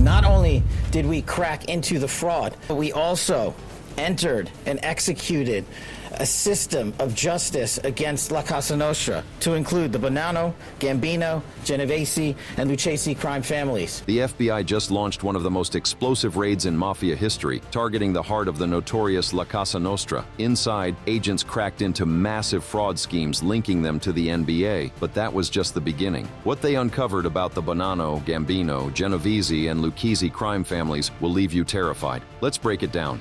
Not only did we crack into the fraud, but we also entered and executed a system of justice against La Cosa Nostra, to include the Bonanno, Gambino, Genovese, and Lucchese crime families. The FBI just launched one of the most explosive raids in Mafia history, targeting the heart of the notorious La Cosa Nostra. Inside, agents cracked into massive fraud schemes linking them to the NBA, but that was just the beginning. What they uncovered about the Bonanno, Gambino, Genovese, and Lucchese crime families will leave you terrified. Let's break it down.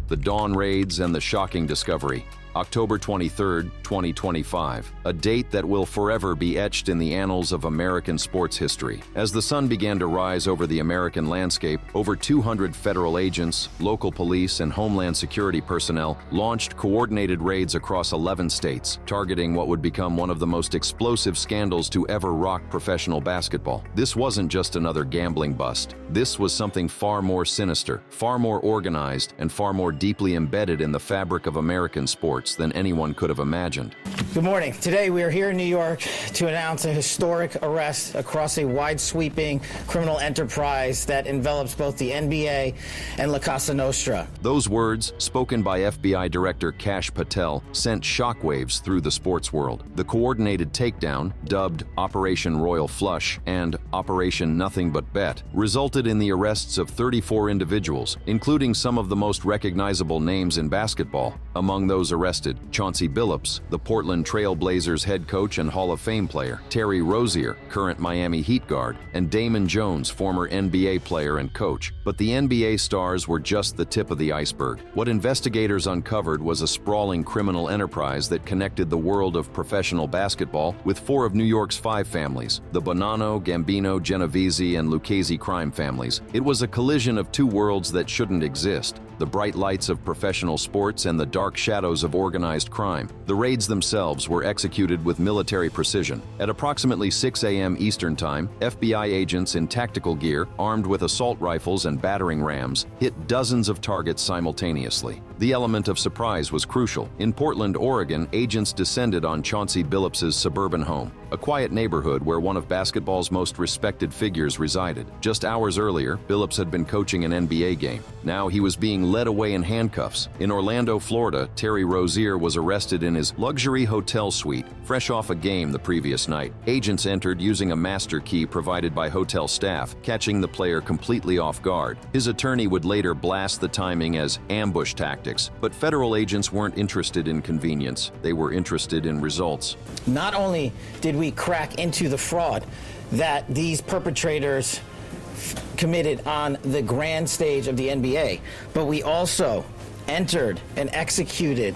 The Dawn Raids and the shocking discovery. October 23, 2025, a date that will forever be etched in the annals of American sports history. As the sun began to rise over the American landscape, over 200 federal agents, local police, and Homeland Security personnel launched coordinated raids across 11 states, targeting what would become one of the most explosive scandals to ever rock professional basketball. This wasn't just another gambling bust. This was something far more sinister, far more organized, and far more deeply embedded in the fabric of American sports than anyone could have imagined. Good morning. Today we are here in New York to announce a historic arrest across a wide-sweeping criminal enterprise that envelops both the NBA and La Cosa Nostra. Those words, spoken by FBI Director Kash Patel, sent shockwaves through the sports world. The coordinated takedown, dubbed Operation Royal Flush and Operation Nothing But Bet, resulted in the arrests of 34 individuals, including some of the most recognizable names in basketball. Among those arrested, Chauncey Billups, the Portland Trail Blazers head coach and Hall of Fame player, Terry Rozier, current Miami Heat guard, and Damon Jones, former NBA player and coach. But the NBA stars were just the tip of the iceberg. What investigators uncovered was a sprawling criminal enterprise that connected the world of professional basketball with four of New York's five families, the Bonanno, Gambino, Genovese, and Lucchese crime families. It was a collision of two worlds that shouldn't exist: the bright lights of professional sports and the dark shadows of organized crime. The raids themselves were executed with military precision. At approximately 6 a.m. Eastern Time, FBI agents in tactical gear, armed with assault rifles and battering rams, hit dozens of targets simultaneously. The element of surprise was crucial. In Portland, Oregon, agents descended on Chauncey Billups' suburban home, a quiet neighborhood where one of basketball's most respected figures resided. Just hours earlier, Billups had been coaching an NBA game. Now he was being led away in handcuffs. In Orlando, Florida, Terry Rozier was arrested in his luxury hotel suite, fresh off a game the previous night. Agents entered using a master key provided by hotel staff, catching the player completely off guard. His attorney would later blast the timing as ambush tactics, but federal agents weren't interested in convenience. They were interested in results. Not only did we crack into the fraud that these perpetrators committed on the grand stage of the NBA, but we also entered and executed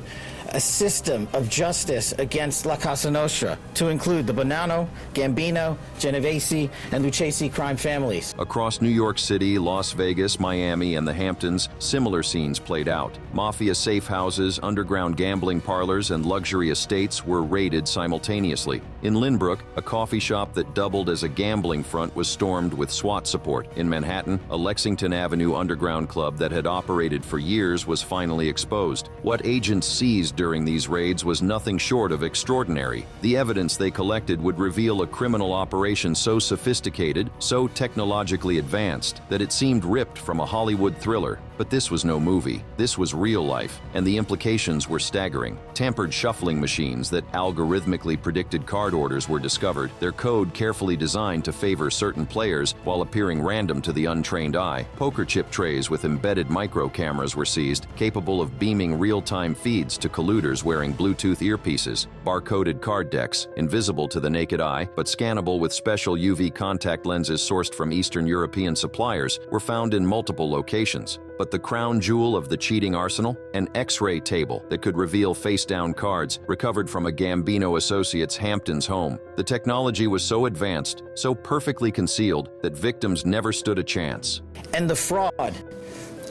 a system of justice against La Cosa Nostra, to include the Bonanno, Gambino, Genovese, and Lucchese crime families. Across New York City, Las Vegas, Miami, and the Hamptons, similar scenes played out. Mafia safe houses, underground gambling parlors, and luxury estates were raided simultaneously. In Lynbrook, a coffee shop that doubled as a gambling front was stormed with SWAT support. In Manhattan, a Lexington Avenue underground club that had operated for years was finally exposed. What agents seized during these raids was nothing short of extraordinary. The evidence they collected would reveal a criminal operation so sophisticated, so technologically advanced, that it seemed ripped from a Hollywood thriller. But this was no movie. This was real life, and the implications were staggering. Tampered shuffling machines that algorithmically predicted card orders were discovered, their code carefully designed to favor certain players while appearing random to the untrained eye. Poker chip trays with embedded micro cameras were seized, capable of beaming real-time feeds to colluders wearing Bluetooth earpieces. Barcoded card decks, invisible to the naked eye, but scannable with special UV contact lenses sourced from Eastern European suppliers, were found in multiple locations. But the crown jewel of the cheating arsenal? An X-ray table that could reveal face-down cards recovered from a Gambino associate's Hamptons home. The technology was so advanced, so perfectly concealed, that victims never stood a chance. And the fraud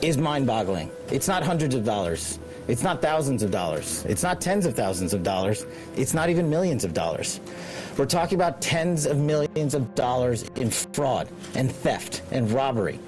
is mind-boggling. It's not hundreds of dollars. It's not thousands of dollars. It's not tens of thousands of dollars. It's not even millions of dollars. We're talking about tens of millions of dollars in fraud and theft and robbery.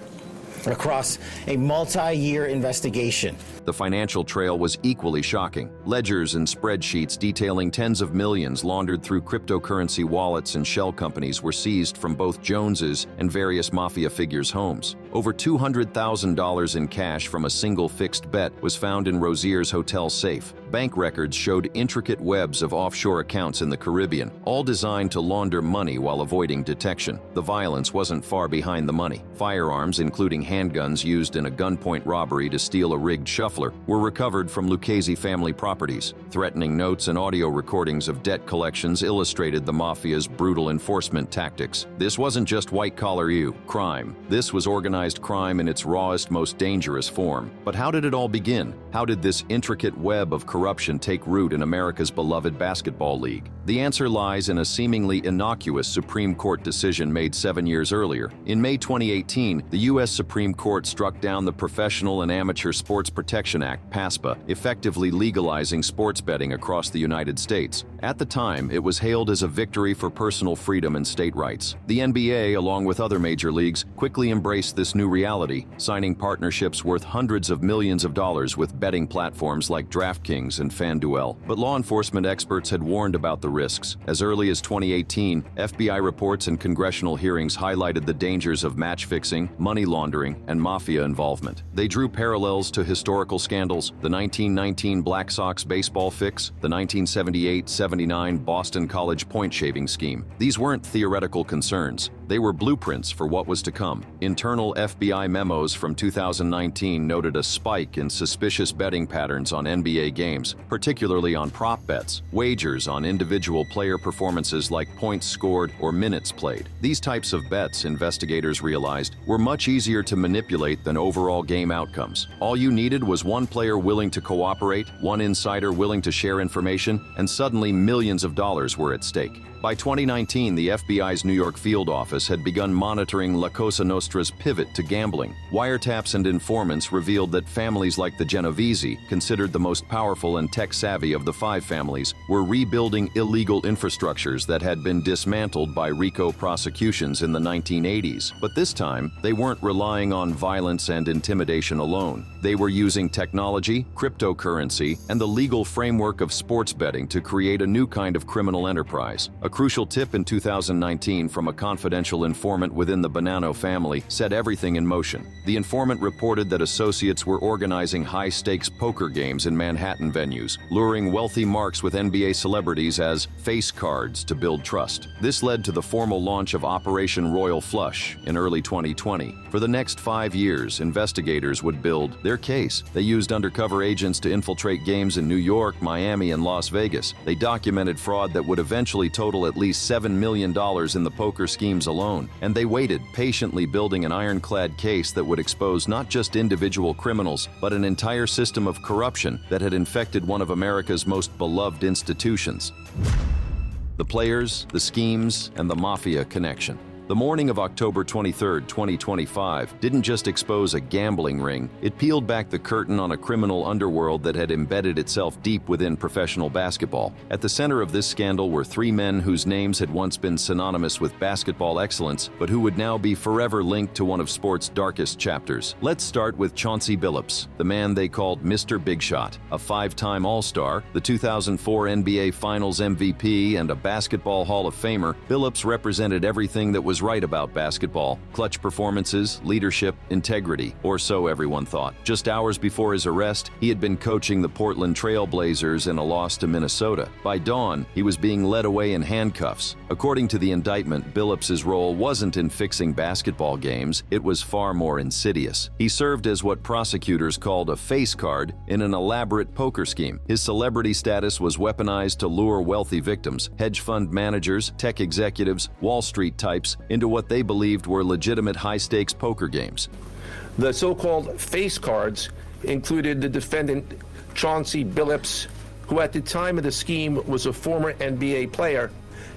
across a multi-year investigation. The financial trail was equally shocking. Ledgers and spreadsheets detailing tens of millions laundered through cryptocurrency wallets and shell companies were seized from both Jones's and various Mafia figures' homes. Over $200,000 in cash from a single fixed bet was found in Rozier's hotel safe. Bank records showed intricate webs of offshore accounts in the Caribbean, all designed to launder money while avoiding detection. The violence wasn't far behind the money. Firearms, including handguns used in a gunpoint robbery to steal a rigged shuffler, were recovered from Lucchese family properties. Threatening notes and audio recordings of debt collections illustrated the Mafia's brutal enforcement tactics. This wasn't just white-collar crime. This was organized crime in its rawest, most dangerous form. But how did it all begin? How did this intricate web of corruption take root in America's beloved basketball league? The answer lies in a seemingly innocuous Supreme Court decision made 7 years earlier. In May 2018, the U.S. Supreme Court struck down the Professional and Amateur Sports Protection Act, PASPA, effectively legalizing sports betting across the United States. At the time, it was hailed as a victory for personal freedom and state rights. The NBA, along with other major leagues, quickly embraced this new reality, signing partnerships worth hundreds of millions of dollars with betting platforms like DraftKings and FanDuel. But law enforcement experts had warned about the risks. As early as 2018, FBI reports and congressional hearings highlighted the dangers of match fixing, money laundering, and mafia involvement. They drew parallels to historical scandals: the 1919 Black Sox baseball fix, the 1978-79 Boston College point shaving scheme. These weren't theoretical concerns. They were blueprints for what was to come. Internal FBI memos from 2019 noted a spike in suspicious betting patterns on NBA games, particularly on prop bets, wagers on individual player performances like points scored or minutes played. These types of bets, investigators realized, were much easier to manipulate than overall game outcomes. All you needed was one player willing to cooperate, one insider willing to share information, and suddenly millions of dollars were at stake. By 2019, the FBI's New York field office had begun monitoring La Cosa Nostra's pivot to gambling. Wiretaps and informants revealed that families like the Genovese, considered the most powerful and tech-savvy of the five families, were rebuilding illegal infrastructures that had been dismantled by RICO prosecutions in the 1980s. But this time, they weren't relying on violence and intimidation alone. They were using technology, cryptocurrency, and the legal framework of sports betting to create a new kind of criminal enterprise. A crucial tip in 2019 from a confidential informant within the Bonanno family set everything in motion. The informant reported that associates were organizing high-stakes poker games in Manhattan venues, luring wealthy marks with NBA celebrities as face cards to build trust. This led to the formal launch of Operation Royal Flush in early 2020. For the next 5 years, investigators would build their case. They used undercover agents to infiltrate games in New York, Miami, and Las Vegas. They documented fraud that would eventually total at least $7 million in the poker schemes alone, and they waited, patiently building an ironclad case that would expose not just individual criminals, but an entire system of corruption that had infected one of America's most beloved institutions. The players, the schemes, and the Mafia connection. The morning of October 23, 2025, didn't just expose a gambling ring, it peeled back the curtain on a criminal underworld that had embedded itself deep within professional basketball. At the center of this scandal were three men whose names had once been synonymous with basketball excellence, but who would now be forever linked to one of sport's darkest chapters. Let's start with Chauncey Billups, the man they called Mr. Big Shot. A five-time All-Star, the 2004 NBA Finals MVP, and a Basketball Hall of Famer, Billups represented everything that was right about basketball: clutch performances, leadership, integrity, or so everyone thought. Just hours before his arrest, he had been coaching the Portland Trail Blazers in a loss to Minnesota. By dawn, he was being led away in handcuffs. According to the indictment, Billups's role wasn't in fixing basketball games, it was far more insidious. He served as what prosecutors called a face card in an elaborate poker scheme. His celebrity status was weaponized to lure wealthy victims, hedge fund managers, tech executives, Wall Street types, into what they believed were legitimate high-stakes poker games. The so-called face cards included the defendant Chauncey Billups, who at the time of the scheme was a former NBA player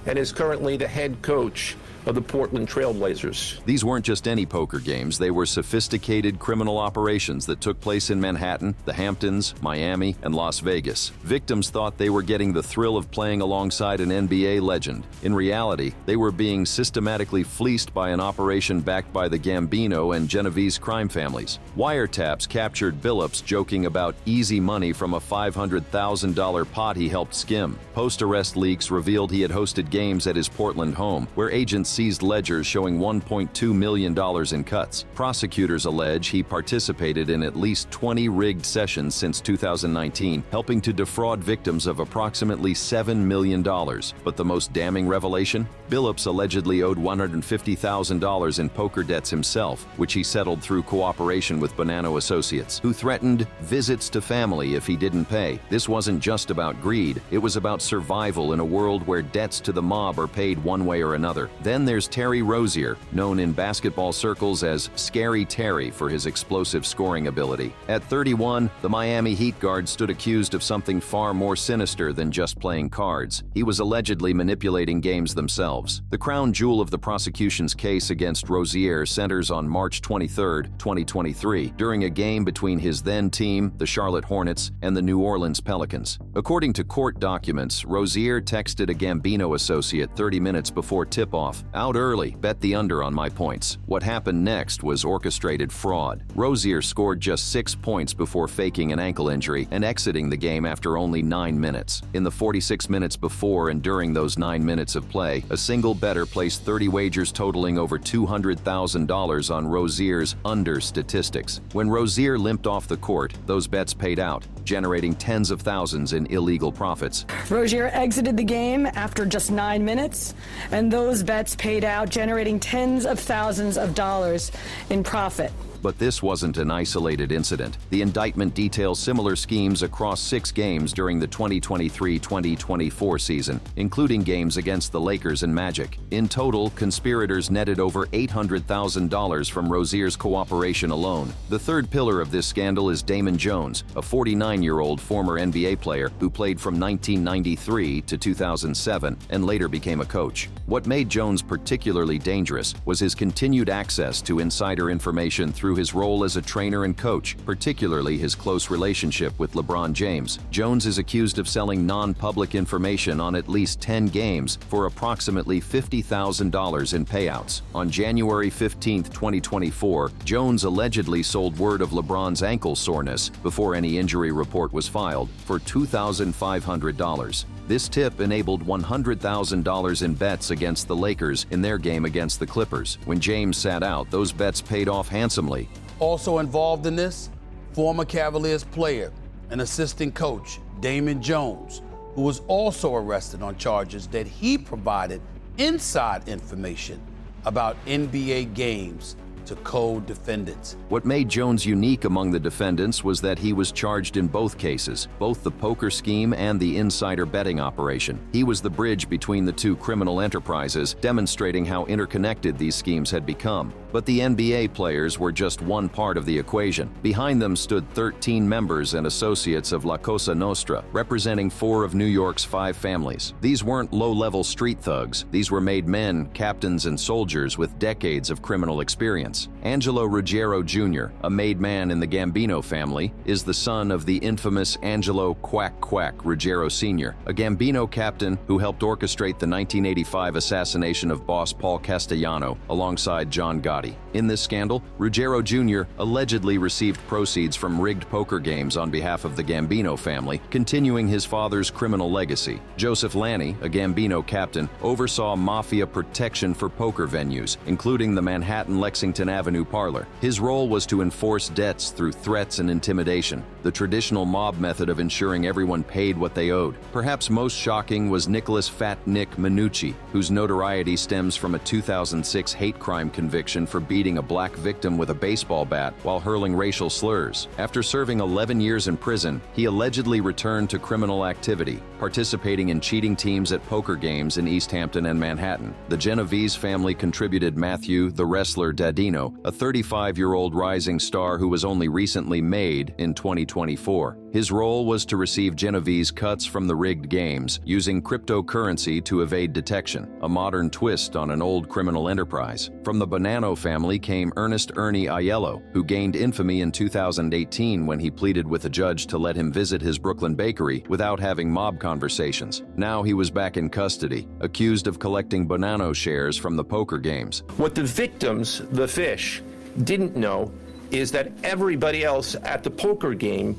and is currently the head coach of the Portland Trail Blazers. These weren't just any poker games, they were sophisticated criminal operations that took place in Manhattan, the Hamptons, Miami, and Las Vegas. Victims thought they were getting the thrill of playing alongside an NBA legend. In reality, they were being systematically fleeced by an operation backed by the Gambino and Genovese crime families. Wiretaps captured Billups joking about easy money from a $500,000 pot he helped skim. Post-arrest leaks revealed he had hosted games at his Portland home, where agents seized ledgers showing $1.2 million in cuts. Prosecutors allege he participated in at least 20 rigged sessions since 2019, helping to defraud victims of approximately $7 million. But the most damning revelation? Billups allegedly owed $150,000 in poker debts himself, which he settled through cooperation with Bonanno Associates, who threatened visits to family if he didn't pay. This wasn't just about greed, it was about survival in a world where debts to the mob are paid one way or another. Then there's Terry Rozier, known in basketball circles as Scary Terry for his explosive scoring ability. At 31, the Miami Heat guard stood accused of something far more sinister than just playing cards. He was allegedly manipulating games themselves. The crown jewel of the prosecution's case against Rozier centers on March 23, 2023, during a game between his then team, the Charlotte Hornets, and the New Orleans Pelicans. According to court documents, Rozier texted a Gambino associate 30 minutes before tip-off, "Out early, bet the under on my points." What happened next was orchestrated fraud. Rozier scored just 6 points before faking an ankle injury and exiting the game after only 9 minutes. In the 46 minutes before and during those 9 minutes of play, a single bettor placed 30 wagers totaling over $200,000 on Rozier's under statistics. When Rozier limped off the court, those bets paid out, generating tens of thousands in illegal profits. Rozier exited the game after just 9 minutes, and those bets paid out, generating tens of thousands of dollars in profit. But this wasn't an isolated incident. The indictment details similar schemes across 6 games during the 2023-2024 season, including games against the Lakers and Magic. In total, conspirators netted over $800,000 from Rozier's cooperation alone. The third pillar of this scandal is Damon Jones, a 49-year-old former NBA player who played from 1993 to 2007 and later became a coach. What made Jones particularly dangerous was his continued access to insider information through his role as a trainer and coach, particularly his close relationship with LeBron James. Jones is accused of selling non-public information on at least 10 games for approximately $50,000 in payouts. On January 15, 2024, Jones allegedly sold word of LeBron's ankle soreness before any injury report was filed for $2,500. This tip enabled $100,000 in bets against the Lakers in their game against the Clippers. When James sat out, those bets paid off handsomely. Also involved in this, former Cavaliers player and assistant coach Damon Jones, who was also arrested on charges that he provided inside information about NBA games to co-defendants. What made Jones unique among the defendants was that he was charged in both cases, both the poker scheme and the insider betting operation. He was the bridge between the two criminal enterprises, demonstrating how interconnected these schemes had become. But the NBA players were just one part of the equation. Behind them stood 13 members and associates of La Cosa Nostra, representing 4 of New York's 5 families. These weren't low-level street thugs. These were made men, captains, and soldiers with decades of criminal experience. Angelo Ruggiero Jr., a made man in the Gambino family, is the son of the infamous Angelo Quack Quack Ruggiero Sr., a Gambino captain who helped orchestrate the 1985 assassination of boss Paul Castellano alongside John Gotti. In this scandal, Ruggiero Jr. allegedly received proceeds from rigged poker games on behalf of the Gambino family, continuing his father's criminal legacy. Joseph Lanny, a Gambino captain, oversaw Mafia protection for poker venues, including the Manhattan-Lexington Avenue Parlor. His role was to enforce debts through threats and intimidation, the traditional mob method of ensuring everyone paid what they owed. Perhaps most shocking was Nicholas Fat Nick Minucci, whose notoriety stems from a 2006 hate crime conviction for beating a black victim with a baseball bat while hurling racial slurs. After serving 11 years in prison, he allegedly returned to criminal activity, participating in cheating teams at poker games in East Hampton and Manhattan. The Genovese family contributed Matthew, the wrestler Dadino, a 35-year-old rising star who was only recently made in 2024. His role was to receive Genovese cuts from the rigged games, using cryptocurrency to evade detection, a modern twist on an old criminal enterprise. From the Bonanno family came Ernest Ernie Aiello, who gained infamy in 2018 when he pleaded with a judge to let him visit his Brooklyn bakery without having mob conversations. Now he was back in custody, accused of collecting Bonanno shares from the poker games. What the victims, the fish, didn't know is that everybody else at the poker game,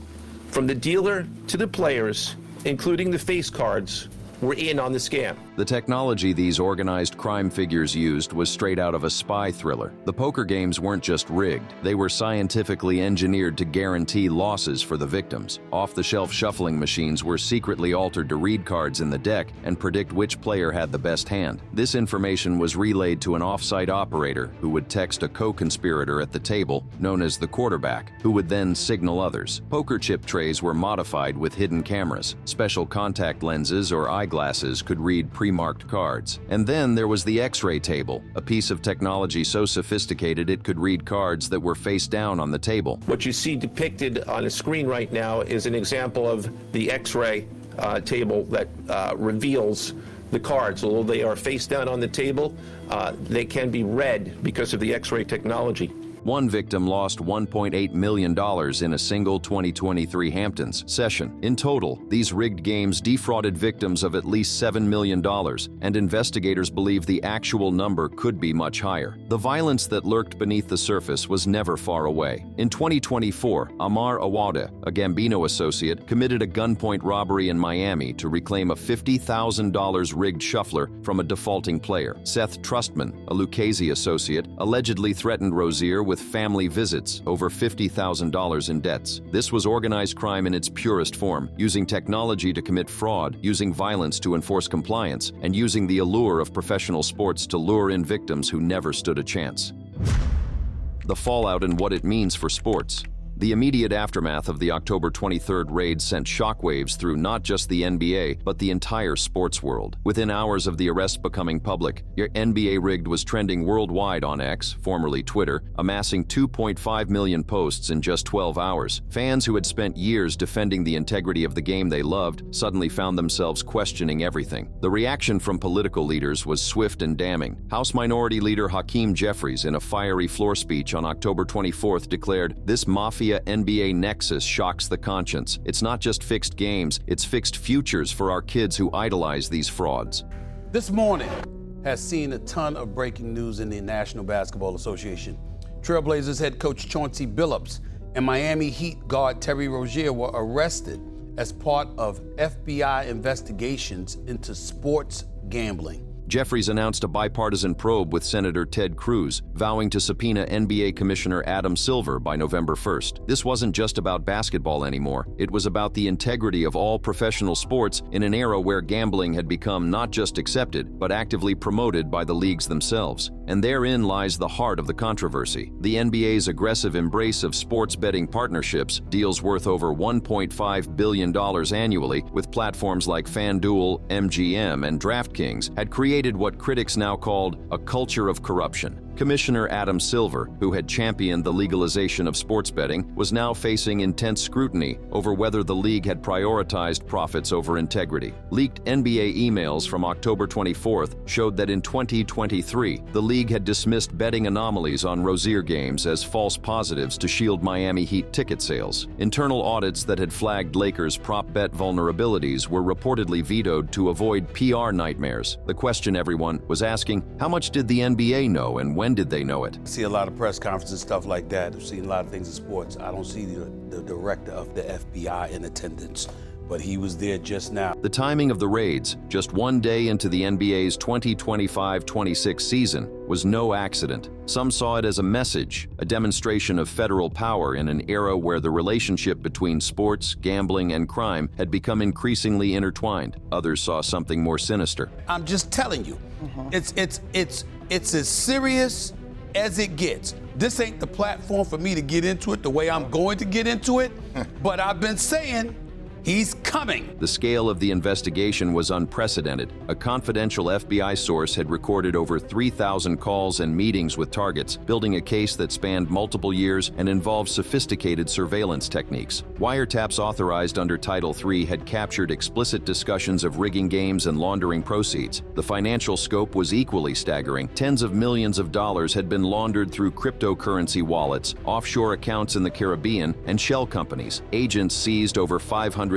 from the dealer to the players, including the face cards, were in on the scam. The technology these organized crime figures used was straight out of a spy thriller. The poker games weren't just rigged. They were scientifically engineered to guarantee losses for the victims. Off-the-shelf shuffling machines were secretly altered to read cards in the deck and predict which player had the best hand. This information was relayed to an off-site operator who would text a co-conspirator at the table, known as the quarterback, who would then signal others. Poker chip trays were modified with hidden cameras. Special contact lenses or eyeglasses could read pre-marked cards. And then there was the X-ray table, a piece of technology so sophisticated it could read cards that were face down on the table. What you see depicted on a screen right now is an example of the X-ray table that reveals the cards. Although they are face down on the table, they can be read because of the X-ray technology. One victim lost $1.8 million in a single 2023 Hamptons session. In total, these rigged games defrauded victims of at least $7 million, and investigators believe the actual number could be much higher. The violence that lurked beneath the surface was never far away. In 2024, Amar Awada, a Gambino associate, committed a gunpoint robbery in Miami to reclaim a $50,000 rigged shuffler from a defaulting player. Seth Trustman, a Lucchese associate, allegedly threatened Rozier with family visits over $50,000 in debts. This was organized crime in its purest form, using technology to commit fraud, using violence to enforce compliance, and using the allure of professional sports to lure in victims who never stood a chance. The fallout and what it means for sports. The immediate aftermath of the October 23rd raid sent shockwaves through not just the NBA, but the entire sports world. Within hours of the arrest becoming public, your NBA Rigged was trending worldwide on X, formerly Twitter, amassing 2.5 million posts in just 12 hours. Fans who had spent years defending the integrity of the game they loved suddenly found themselves questioning everything. The reaction from political leaders was swift and damning. House Minority Leader Hakeem Jeffries, in a fiery floor speech on October 24th, declared, "This Mafia NBA nexus shocks the conscience. It's not just fixed games, it's fixed futures for our kids who idolize these frauds." This morning has seen a ton of breaking news in the National Basketball Association. Trailblazers head coach Chauncey Billups and Miami Heat guard Terry Rozier were arrested as part of FBI investigations into sports gambling. Jeffries announced a bipartisan probe with Senator Ted Cruz, vowing to subpoena NBA Commissioner Adam Silver by November 1st. This wasn't just about basketball anymore. It was about the integrity of all professional sports in an era where gambling had become not just accepted, but actively promoted by the leagues themselves. And therein lies the heart of the controversy. The NBA's aggressive embrace of sports betting partnerships, deals worth over $1.5 billion annually with platforms like FanDuel, MGM, and DraftKings, had created what critics now called a culture of corruption. Commissioner Adam Silver, who had championed the legalization of sports betting, was now facing intense scrutiny over whether the league had prioritized profits over integrity. Leaked NBA emails from October 24th showed that in 2023, the league had dismissed betting anomalies on Rozier games as false positives to shield Miami Heat ticket sales. Internal audits that had flagged Lakers' prop bet vulnerabilities were reportedly vetoed to avoid PR nightmares. The question everyone was asking, how much did the NBA know and when did they know it? I see a lot of press conferences, stuff like that. I've seen a lot of things in sports. I don't see the director of the FBI in attendance, but he was there just now. The timing of the raids, just one day into the NBA's 2025-26 season, was no accident. Some saw it as a message, a demonstration of federal power in an era where the relationship between sports, gambling, and crime had become increasingly intertwined. Others saw something more sinister. I'm just telling you, it's as serious as it gets. This ain't the platform for me to get into it the way I'm going to get into it, but I've been saying he's coming. The scale of the investigation was unprecedented. A confidential FBI source had recorded over 3,000 calls and meetings with targets, building a case that spanned multiple years and involved sophisticated surveillance techniques. Wiretaps authorized under Title III had captured explicit discussions of rigging games and laundering proceeds. The financial scope was equally staggering. Tens of millions of dollars had been laundered through cryptocurrency wallets, offshore accounts in the Caribbean, and shell companies. Agents seized over $500,000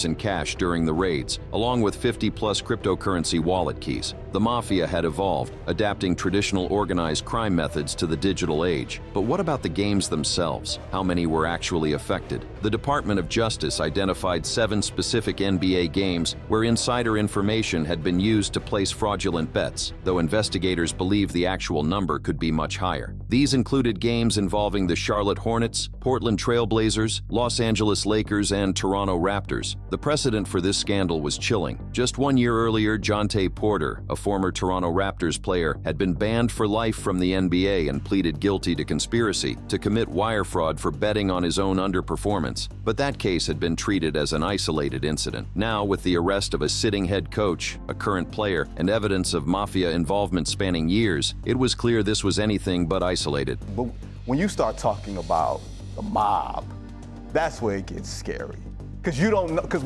in cash during the raids, along with 50-plus cryptocurrency wallet keys. The Mafia had evolved, adapting traditional organized crime methods to the digital age. But what about the games themselves? How many were actually affected? The Department of Justice identified 7 specific NBA games where insider information had been used to place fraudulent bets, though investigators believe the actual number could be much higher. These included games involving the Charlotte Hornets, Portland Trail Blazers, Los Angeles Lakers, and Toronto Raptors. The precedent for this scandal was chilling. Just 1 year earlier, Jonte Porter, a former Toronto Raptors player, had been banned for life from the NBA and pleaded guilty to conspiracy to commit wire fraud for betting on his own underperformance. But that case had been treated as an isolated incident. Now, with the arrest of a sitting head coach, a current player, and evidence of Mafia involvement spanning years, it was clear this was anything but isolated. But when you start talking about the mob, that's where it gets scary. Because you don't know, because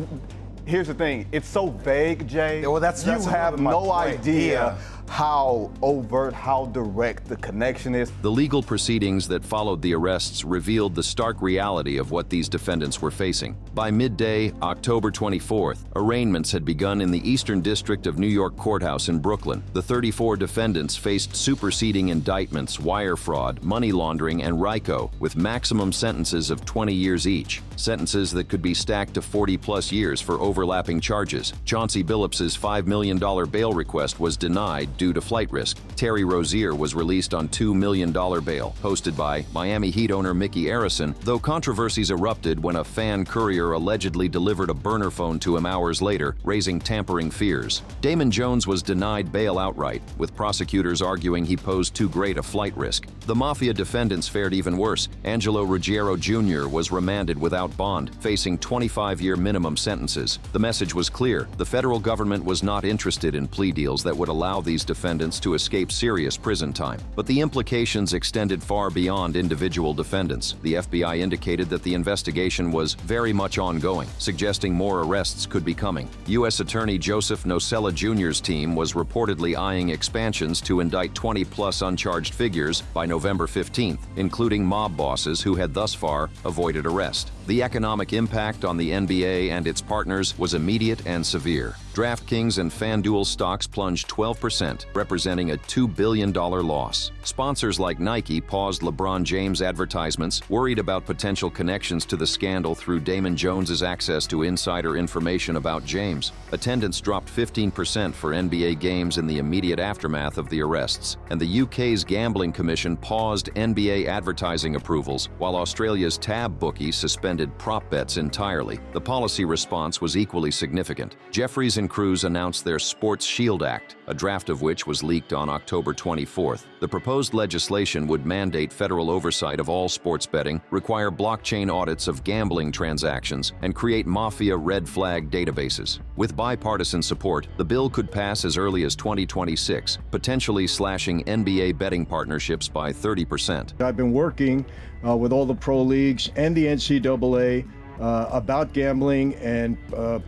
here's the thing, it's so vague, Jay. Well, that's you have no point. idea how overt, how direct the connection is. The legal proceedings that followed the arrests revealed the stark reality of what these defendants were facing. By midday, October 24th, arraignments had begun in the Eastern District of New York Courthouse in Brooklyn. The 34 defendants faced superseding indictments, wire fraud, money laundering, and RICO, with maximum sentences of 20 years each. Sentences that could be stacked to 40-plus years for overlapping charges. Chauncey Billups's $5 million bail request was denied due to flight risk. Terry Rozier was released on $2 million bail, hosted by Miami Heat owner Mickey Arison, though controversies erupted when a fan courier allegedly delivered a burner phone to him hours later, raising tampering fears. Damon Jones was denied bail outright, with prosecutors arguing he posed too great a flight risk. The Mafia defendants fared even worse. Angelo Ruggiero Jr. was remanded without bond, facing 25-year minimum sentences. The message was clear. The federal government was not interested in plea deals that would allow these defendants to escape serious prison time. But the implications extended far beyond individual defendants. The FBI indicated that the investigation was very much ongoing, suggesting more arrests could be coming. U.S. Attorney Joseph Nocella Jr.'s team was reportedly eyeing expansions to indict 20-plus uncharged figures by November 15th, including mob bosses who had thus far avoided arrest. The economic impact on the NBA and its partners was immediate and severe. DraftKings and FanDuel stocks plunged 12%, representing a $2 billion loss. Sponsors like Nike paused LeBron James advertisements, worried about potential connections to the scandal through Damon Jones's access to insider information about James. Attendance dropped 15% for NBA games in the immediate aftermath of the arrests, and the UK's Gambling Commission paused NBA advertising approvals, while Australia's Tab bookie suspended prop bets entirely. The policy response was equally significant. Jeffries and Cruz announced their Sports Shield Act, a draft of which was leaked on October 24th. The proposed legislation would mandate federal oversight of all sports betting, require blockchain audits of gambling transactions, and create Mafia red flag databases. With bipartisan support, the bill could pass as early as 2026, potentially slashing NBA betting partnerships by 30%. I've been working with all the pro leagues and the NCAA about gambling and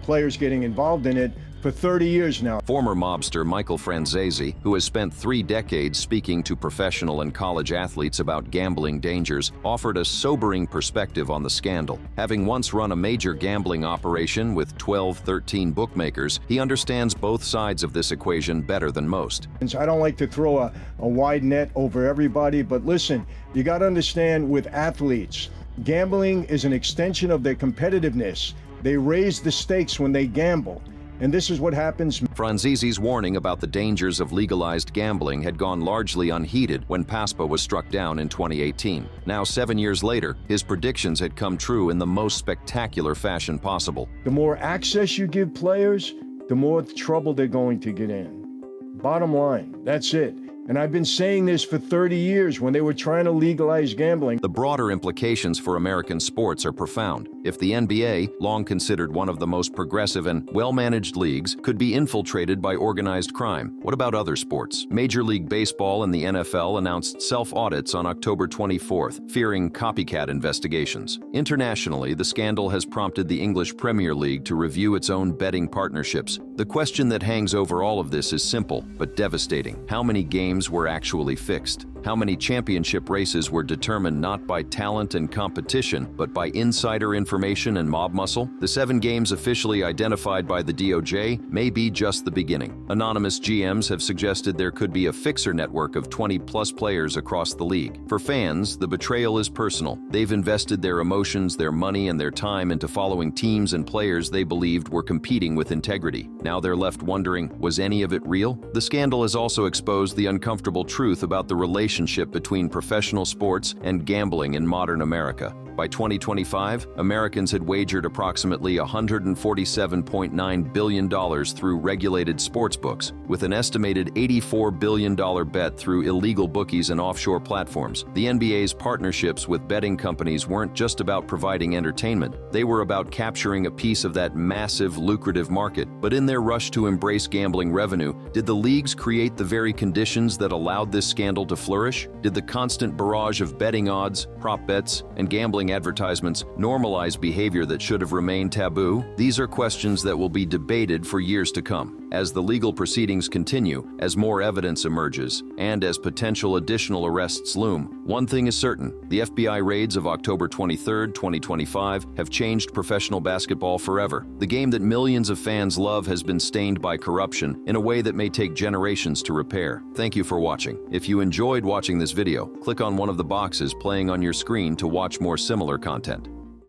players getting involved in it for 30 years now. Former mobster Michael Franzese, who has spent 3 decades speaking to professional and college athletes about gambling dangers, offered a sobering perspective on the scandal. Having once run a major gambling operation with 13 bookmakers, he understands both sides of this equation better than most. I don't like to throw a wide net over everybody, but listen, you got to understand with athletes, gambling is an extension of their competitiveness. They raise the stakes when they gamble. And this is what happens. Franzese's warning about the dangers of legalized gambling had gone largely unheeded when PASPA was struck down in 2018. Now, 7 years later, his predictions had come true in the most spectacular fashion possible. The more access you give players, the more trouble they're going to get in. Bottom line, that's it. And I've been saying this for 30 years when they were trying to legalize gambling. The broader implications for American sports are profound. If the NBA, long considered one of the most progressive and well-managed leagues, could be infiltrated by organized crime, what about other sports? Major League Baseball and the NFL announced self-audits on October 24th, fearing copycat investigations. Internationally, the scandal has prompted the English Premier League to review its own betting partnerships. The question that hangs over all of this is simple, but devastating. How many games were actually fixed? How many championship races were determined not by talent and competition, but by insider information and mob muscle? The 7 games officially identified by the DOJ may be just the beginning. Anonymous GMs have suggested there could be a fixer network of 20-plus players across the league. For fans, the betrayal is personal. They've invested their emotions, their money, and their time into following teams and players they believed were competing with integrity. Now they're left wondering, was any of it real? The scandal has also exposed the uncomfortable truth about the relationship between professional sports and gambling in modern America. By 2025, Americans had wagered approximately $147.9 billion through regulated sportsbooks, with an estimated $84 billion bet through illegal bookies and offshore platforms. The NBA's partnerships with betting companies weren't just about providing entertainment. They were about capturing a piece of that massive, lucrative market. But in their rush to embrace gambling revenue, did the leagues create the very conditions that allowed this scandal to flourish? Did the constant barrage of betting odds, prop bets, and gambling advertisements normalize behavior that should have remained taboo? These are questions that will be debated for years to come. As the legal proceedings continue, as more evidence emerges, and as potential additional arrests loom, one thing is certain: the FBI raids of October 23, 2025 have changed professional basketball forever. The game that millions of fans love has been stained by corruption in a way that may take generations to repair. Thank you for watching. If you enjoyed watching this video, click on one of the boxes playing on your screen to watch more similar content.